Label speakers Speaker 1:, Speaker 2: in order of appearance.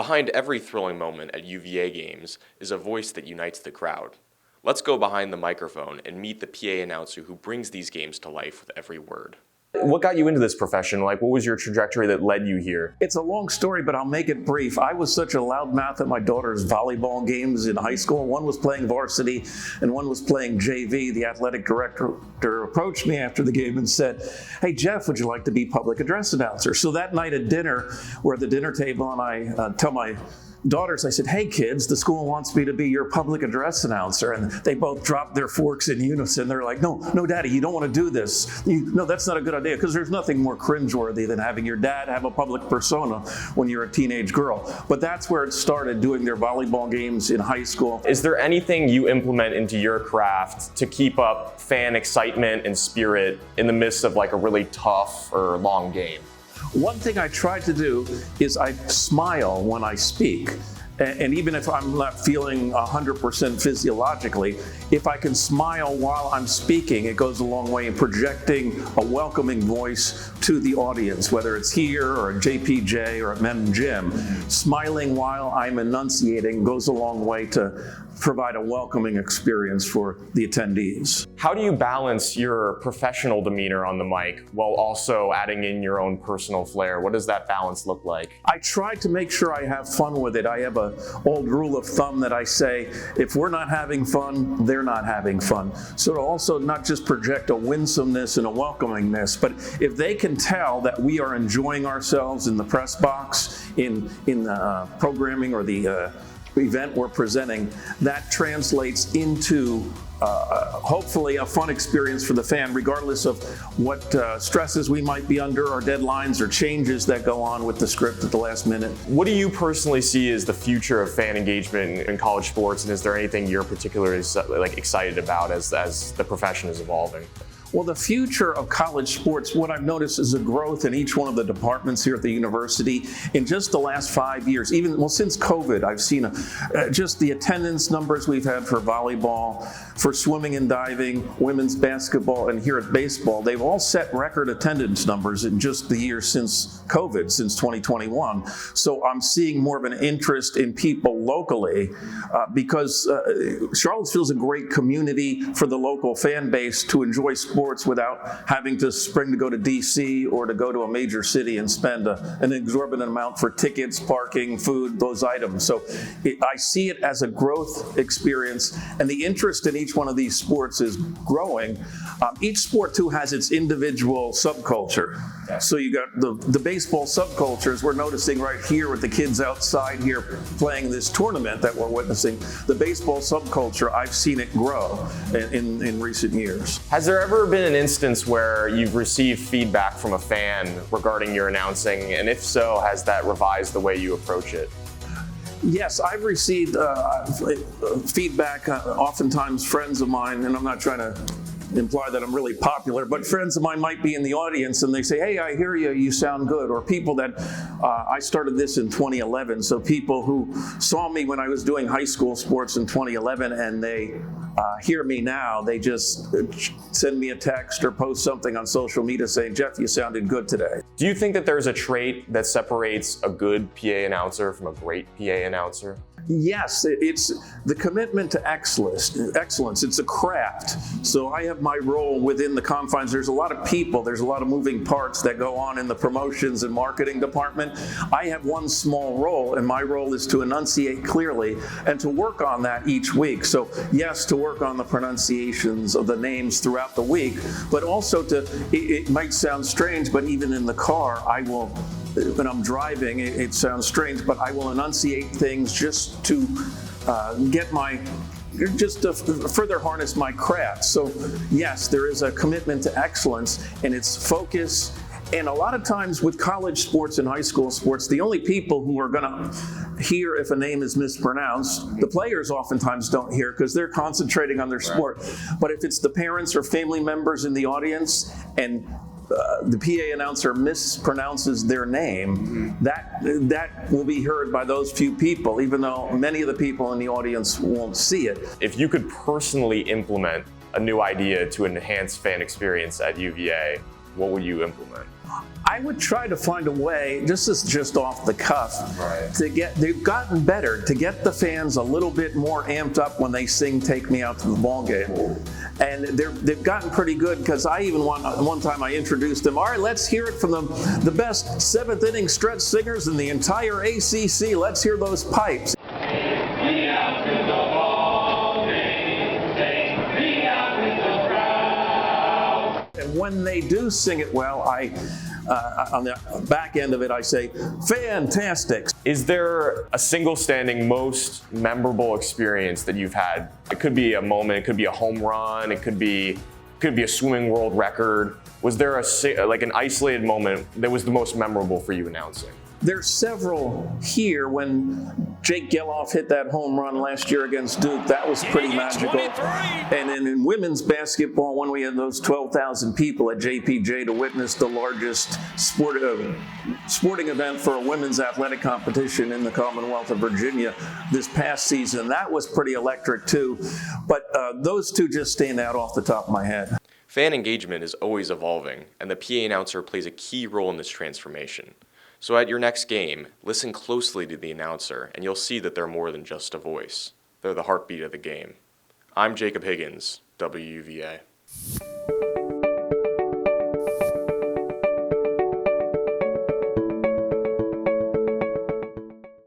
Speaker 1: Behind every thrilling moment at UVA games is a voice that unites the crowd. Let's go behind the microphone and meet the PA announcer who brings these games to life with every word. What got you into this profession? What was your trajectory that led you here?
Speaker 2: It's a long story, but I'll make it brief. I was such a loudmouth at my daughter's volleyball games in high school. One was playing varsity and one was playing JV. The athletic director approached me after the game and said, "Hey, Jeff, would you like to be public address announcer?" So that night at dinner, we're at the dinner table and I tell my daughters, I said, "Hey kids, the school wants me to be your public address announcer." And they both dropped their forks in unison. They're like, no, Daddy, you don't want to do this. No, that's not a good idea, because there's nothing more cringeworthy than having your dad have a public persona when you're a teenage girl. But that's where it started, doing their volleyball games in high school.
Speaker 1: Is there anything you implement into your craft to keep up fan excitement and spirit in the midst of a really tough or long game?
Speaker 2: One thing I try to do is I smile when I speak. And even if I'm not feeling 100% physiologically, if I can smile while I'm speaking, it goes a long way in projecting a welcoming voice to the audience, whether it's here or at JPJ or at Men's Gym. Smiling while I'm enunciating goes a long way to provide a welcoming experience for the attendees.
Speaker 1: How do you balance your professional demeanor on the mic while also adding in your own personal flair? What does that balance look like?
Speaker 2: I try to make sure I have fun with it. I have an old rule of thumb that I say, if we're not having fun, they're not having fun. So to also not just project a winsomeness and a welcomingness, but if they can tell that we are enjoying ourselves in the press box, in the programming or the event we're presenting, that translates into hopefully a fun experience for the fan, regardless of what stresses we might be under, or deadlines or changes that go on with the script at the last minute.
Speaker 1: What do you personally see as the future of fan engagement in college sports, and is there anything you're particularly excited about as the profession is evolving?
Speaker 2: Well, the future of college sports, what I've noticed is a growth in each one of the departments here at the university in just the last 5 years. Since COVID, I've seen just the attendance numbers we've had for volleyball, for swimming and diving, women's basketball, and here at baseball. They've all set record attendance numbers in just the year since COVID, since 2021. So I'm seeing more of an interest in people locally because Charlottesville's a great community for the local fan base to enjoy sports without having to spring to go to DC or to go to a major city and spend an exorbitant amount for tickets, parking, food, those items. So I see it as a growth experience, and the interest in each one of these sports is growing. Each sport too has its individual subculture. So you got the baseball subcultures we're noticing right here with the kids outside here playing this tournament that we're witnessing. The baseball subculture, I've seen it grow in recent years.
Speaker 1: Has there ever been an instance where you've received feedback from a fan regarding your announcing, and if so, has that revised the way you approach it?
Speaker 2: Yes, I've received feedback, oftentimes friends of mine, and I'm not trying to imply that I'm really popular, but friends of mine might be in the audience and they say, "Hey, I hear you, you sound good." Or people that, I started this in 2011, so people who saw me when I was doing high school sports in 2011 and they hear me now, they just send me a text or post something on social media saying, "Jeff, you sounded good today."
Speaker 1: Do you think that there's a trait that separates a good PA announcer from a great PA announcer?
Speaker 2: Yes, it's the commitment to excellence. It's a craft. So I have my role within the confines. There's a lot of people, there's a lot of moving parts that go on in the promotions and marketing department. I have one small role, and my role is to enunciate clearly and to work on that each week. So yes, to work on the pronunciations of the names throughout the week, but also it might sound strange, but even in the car, when I'm driving, it sounds strange, but I will enunciate things just to further harness my craft. So yes, there is a commitment to excellence, and it's focus. And a lot of times with college sports and high school sports, the only people who are going to hear if a name is mispronounced, the players oftentimes don't hear because they're concentrating on their sport. But if it's the parents or family members in the audience and the PA announcer mispronounces their name, that will be heard by those few people, even though many of the people in the audience won't see it.
Speaker 1: If you could personally implement a new idea to enhance fan experience at UVA, what would you implement?
Speaker 2: I would try to find a way, just off the cuff, they've gotten better, to get the fans a little bit more amped up when they sing "Take Me Out to the Ball Game." And they've gotten pretty good, because I even one time I introduced them. All right, let's hear it from the best seventh inning stretch singers in the entire ACC. Let's hear those pipes. And when they do sing it well, on the back end of it, I say, fantastic.
Speaker 1: Is there a single standing most memorable experience that you've had? It could be a moment, it could be a home run, it could be a swimming world record. Was there an isolated moment that was the most memorable for you announcing?
Speaker 2: There's several here. When Jake Geloff hit that home run last year against Duke, that was pretty magical. And then in women's basketball, when we had those 12,000 people at JPJ to witness the largest sporting event for a women's athletic competition in the Commonwealth of Virginia this past season, that was pretty electric too. But those two just stand out off the top of my head.
Speaker 1: Fan engagement is always evolving, and the PA announcer plays a key role in this transformation. So at your next game, listen closely to the announcer, and you'll see that they're more than just a voice. They're the heartbeat of the game. I'm Jacob Higgins, WUVA.